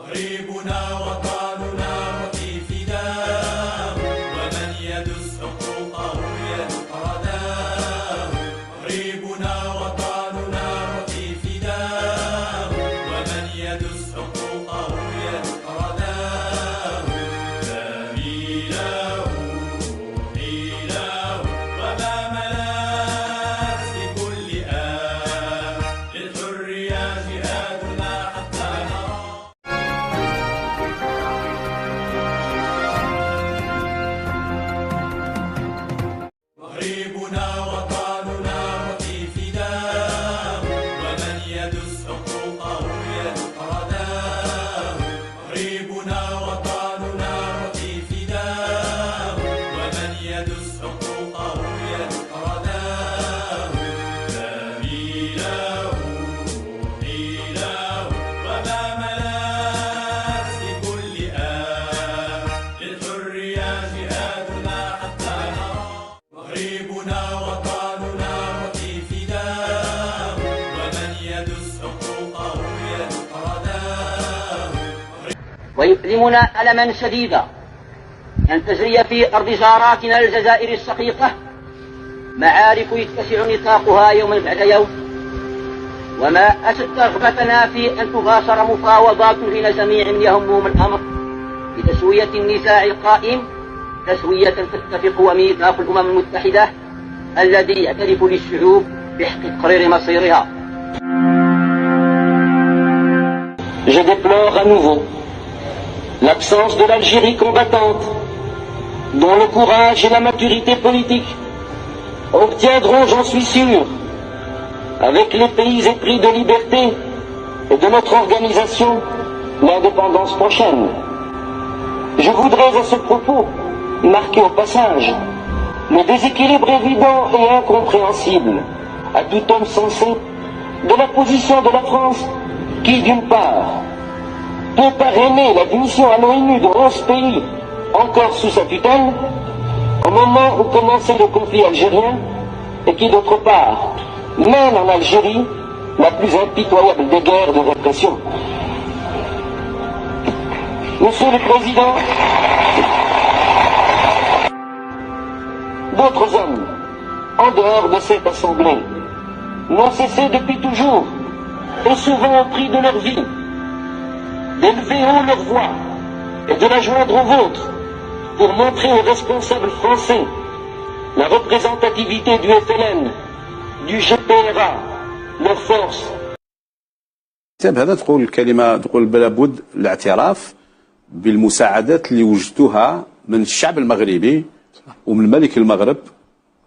مغربنا وطننا وفي فداه، ومن يدس حقوقه يذوق رداه. مغربنا وطننا وفي فداه، ومن يدس حقوقه يذوق رداه. دمي له روحي له، وما ملأت في كل آن، للحرية جهادنا حتى نرى. مغربنا وطننا وفي فداه، ومن يدس حقوقه يذوق رداه. مغربنا وطننا وفي فداه، ومن يدس حقوقه يذوق رداه. دمي له روحي له، وما ملأت في كل آن، للحرية جهادنا حتى نرى. مغربنا وطننا وفي فداه، ومن يدس حقوقه يذوق رداه. ويؤلمنا ألما شديدا أن تجري في أرض جاراتنا الجزائر الشقيقة معارك يتسع نطاقها يوما بعد يوم، وما أشد رغبتنا في أن تباشر مفاوضات بين جميع من يهمهم الأمر بتسوية النزاع القائم، تسوية تتفق وميثاق الأمم المتحدة الذي يعترف للشعوب بحق تقرير مصيرها. Je déplore à nouveau l'absence de l'Algérie combattante, dont le courage et la maturité politique obtiendront, j'en suis sûr, avec les pays épris de liberté et de notre organisation, l'indépendance prochaine. Je voudrais à ce propos marquer au passage le déséquilibre évident et incompréhensible à tout homme sensé de la position de la France qui, d'une part, peut parrainer l'admission à l'ONU de 11 pays encore sous sa tutelle au moment où commençait le conflit algérien, et qui, d'autre part, mène en Algérie la plus impitoyable des guerres de répression. Monsieur le Président, d'autres hommes, en dehors de cette assemblée, n'ont cessé depuis toujours, et souvent au prix de leur vie, d'élever haut leur voix et de la joindre aux vôtres pour montrer aux responsables français la représentativité du FLN, du GPRA, leur force. هذا تقول الكلمة، تقول لابد الاعتراف بالمساعدات اللي وجدتوها من الشعب المغربي ومن ملك المغرب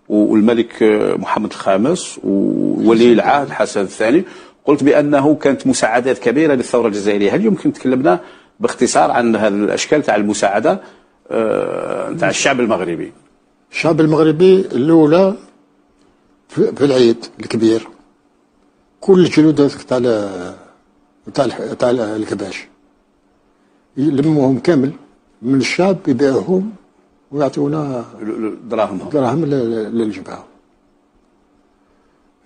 والملك محمد الخامس وولي العهد الحسن الثاني. قلت بأنه كانت مساعدات كبيرة للثورة الجزائرية. هل يمكن تكلمنا باختصار عن هذه الأشكال تاع المساعدة تاع الشعب المغربي؟ الشعب المغربي الأولى في العيد الكبير كل الجلود تاع الكباش يلموهم كامل من الشعب، يبيعوهم ويعطونا دراهم للجبهة.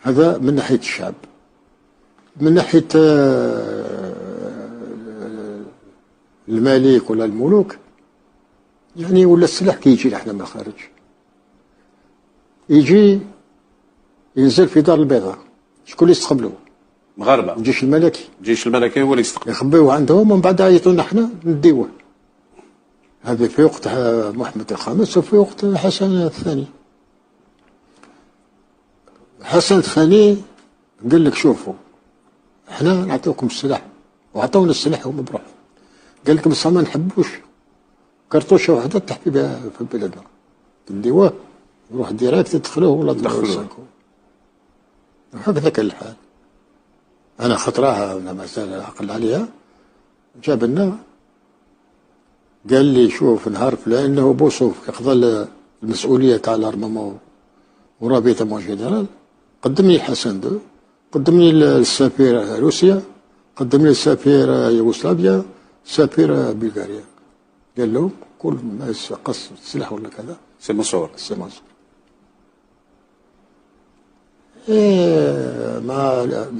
هذا من ناحية الشعب. من ناحية الملك ولا الملوك، يعني ولا السلاح كيجي لحنا من الخارج، يجي ينزل في دار البيضاء. شكون اللي يستقبلوه؟ مغاربة. الجيش الملكي. الجيش الملكي هو اللي يستقبل، يخبيوه عندهم ومن بعد يعيطونا حنا نديوه. هذا في وقت محمد الخامس وفي وقت حسن الثاني. حسن الثاني قال لك شوفوا احنا نعطيكم السلاح، وعطونا السلاح هما بروحهم. قال لك بصح ما نحبوش كرتوشه واحده تحكي بها في بلادنا، تديوه يروح ديراكت تدخلوه ولا تدخلوه. هكذا كان الحال. انا خطراها انا مازال عقل عليها، جاب لنا قال لي شوف نهار فلان هو بوصوف يقضى المسؤوليه تاع الارمامون ورابطه مون جنرال، قدم لي حسن دو، قدم لي السفير روسيا، قدم لي السفير يوغوسلافيا، سفير بلغاريا. قال لهم كل ما قص السلاح ولا كذا سي منصور. سي منصور.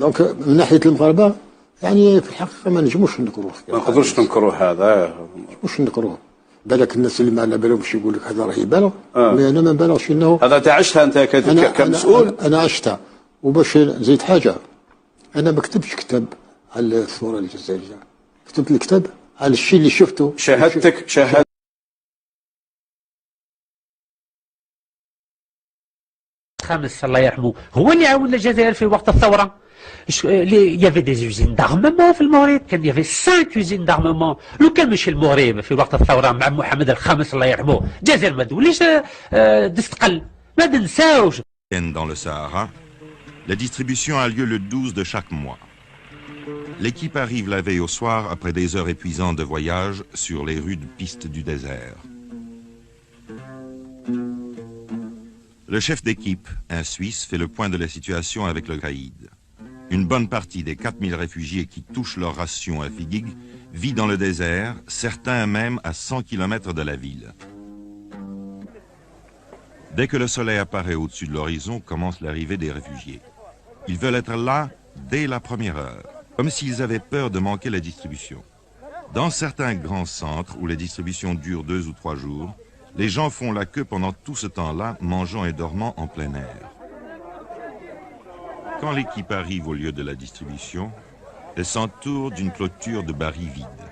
دونك من ناحيه المغاربه يعني في الحقيقه ما نجموش نذكروه. ما نقدروش ننكروا هذا. مش نذكروه. بالك الناس اللي ما على بالهمش يقول لك هذا راه يبالغ. مي انا ما نبالغش انه هذا انت عشتها انت كمسؤول. أنا عشتها. وباش نزيد حاجه، انا ما كتبتش كتاب على الثوره الجزائريه، كتبت الكتاب على الشيء اللي شفته. شهادتك خامس الله يرحمه هو اللي عاون الجزائر في وقت الثوره. يافي دي يوزين دارممون في المغرب، كان يافي 5 يوزين دارممون. لو كان مشي المغرب في وقت الثوره مع محمد الخامس الله يرحمه، الجزائر ما توليش تستقل، ما ننساوش. Dans le Sahara, la distribution a lieu le 12 de chaque mois. L'équipe arrive la veille au soir après des heures épuisantes de voyage sur les rudes pistes du désert. Le chef d'équipe, un Suisse, fait le point de la situation avec le caïd. Une bonne partie des 4000 réfugiés qui touchent leur ration à Figuig vit dans le désert, certains même à 100 km de la ville. Dès que le soleil apparaît au-dessus de l'horizon, commence l'arrivée des réfugiés. Ils veulent être là dès la première heure, comme s'ils avaient peur de manquer la distribution. Dans certains grands centres où les distributions durent 2 ou 3 jours, les gens font la queue pendant tout ce temps-là, mangeant et dormant en plein air. Quand l'équipe arrive au lieu de la distribution, elle s'entoure d'une clôture de barils vides.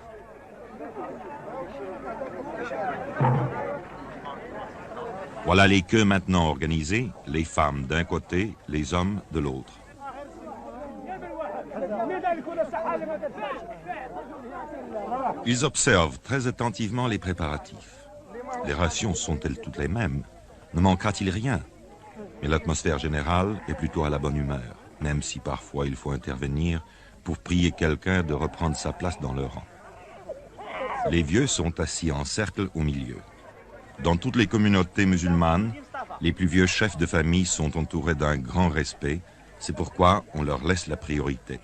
Voilà les queues maintenant organisées, les femmes d'un côté, les hommes de l'autre. Ils observent très attentivement les préparatifs. Les rations sont-elles toutes les mêmes? Ne manquera-t-il rien? Mais l'atmosphère générale est plutôt à la bonne humeur, même si parfois il faut intervenir pour prier quelqu'un de reprendre sa place dans le rang. Les vieux sont assis en cercle au milieu. Dans toutes les communautés musulmanes, les plus vieux chefs de famille sont entourés d'un grand respect. C'est pourquoi on leur laisse la priorité.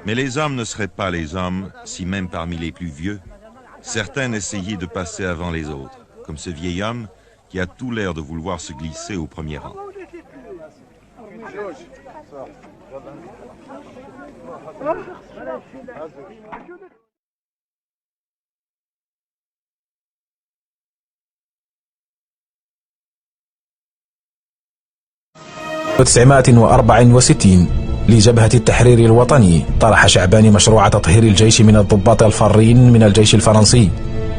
Mais les hommes ne seraient pas les hommes si même parmi les plus vieux, certains essayaient de passer avant les autres, comme ce vieil homme qui a tout l'air de vouloir se glisser au premier rang. في 1964 لجبهة التحرير الوطني طرح شعبان مشروع تطهير الجيش من الضباط الفارين من الجيش الفرنسي،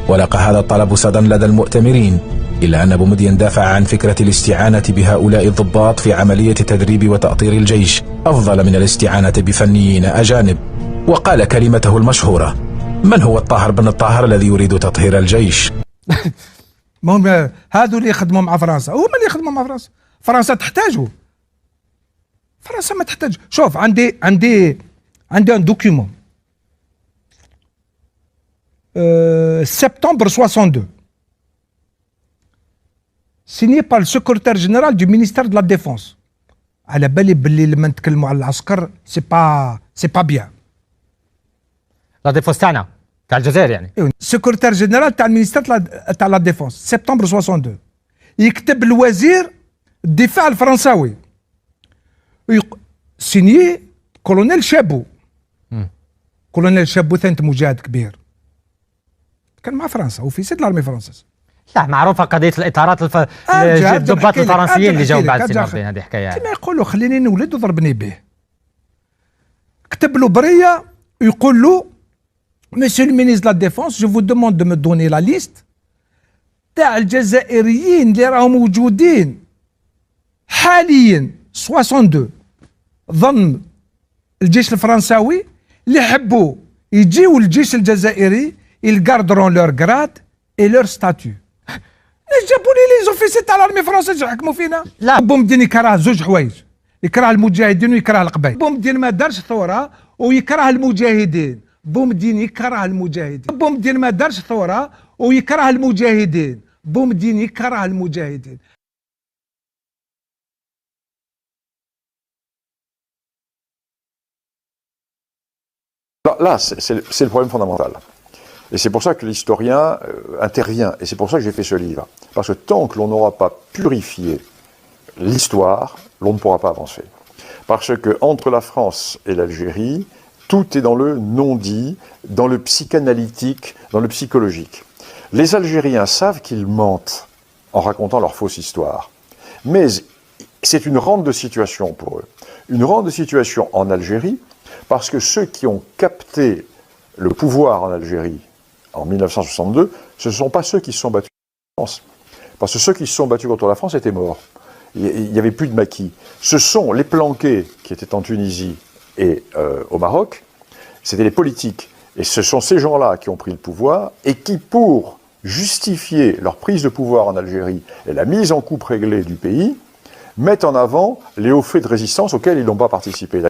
ولقى هذا الطلب صدى لدى المؤتمرين، إلا أن بومدين دافع عن فكرة الاستعانة بهؤلاء الضباط في عملية تدريب وتأطير الجيش أفضل من الاستعانة بفنيين أجانب، وقال كلمته المشهورة: من هو الطاهر بن الطاهر الذي يريد تطهير الجيش؟ هذو اللي يخدموا مع فرنسا، هما اللي يخدموا مع فرنسا. فرنسا تحتاجه، فرنسا ما تحتاج. شوف عندي ان دوكيومون سبتمبر 62 سيني بار لو سكرتير جينيرال دو مينيستير دو لا ديفونس. على بالي باللي لما نتكلموا على العسكر سي با بيان. لا ديفونس تاعنا تاع الجزائر يعني. سكرتير جينيرال تاع المينيستير تاع لا ديفونس سبتمبر 62 يكتب الوزير الدفاع الفرنساوي سيني كولونيل شابو. كولونيل شابو ثاني مجاهد كبير كان مع فرنسا وفي سيد الارمي فرنسا. لا معروفه قضيه الاطارات الضباط الفرنسيين اللي جاوا بعد سي مارتين، هذه حكايه كما يقولوا خليني نولد وضربني به. كتب له بريه يقول له: مسيو المينيستر لا ديفونس جو فو دوموند دو مو دوني لا ليست تاع الجزائريين اللي راهم موجودين حاليا 62 ضمن الجيش الفرنساوي اللي حبوا يجيو الجيش الجزائري يلقاردرون لور غراد اي لور ستاتيو. جابوا لي لي زوفيسي تاع الارمي فرنسي يحكموا فينا. لا بومدين يكره زوج حوايج، يكره المجاهدين ويكره القبائل. بومدين ما دارش ثوره ويكره المجاهدين. بومدين يكره المجاهدين. بومدين ما دارش ثوره ويكره المجاهدين. بومدين يكره المجاهدين. Là, c'est le problème fondamental. Et c'est pour ça que l'historien intervient, et c'est pour ça que j'ai fait ce livre. Parce que tant que l'on n'aura pas purifié l'histoire, l'on ne pourra pas avancer. Parce que entre la France et l'Algérie, tout est dans le non-dit, dans le psychanalytique, dans le psychologique. Les Algériens savent qu'ils mentent en racontant leur fausse histoire. Mais c'est une rente de situation pour eux. Une rente de situation en Algérie, parce que ceux qui ont capté le pouvoir en Algérie en 1962, ce ne sont pas ceux qui se sont battus contre la France. Parce que ceux qui se sont battus contre la France étaient morts. Il n'y avait plus de maquis. Ce sont les planqués qui étaient en Tunisie et au Maroc, c'était les politiques. Et ce sont ces gens-là qui ont pris le pouvoir et qui, pour justifier leur prise de pouvoir en Algérie et la mise en coupe réglée du pays, mettent en avant les hauts faits de résistance auxquels ils n'ont pas participé.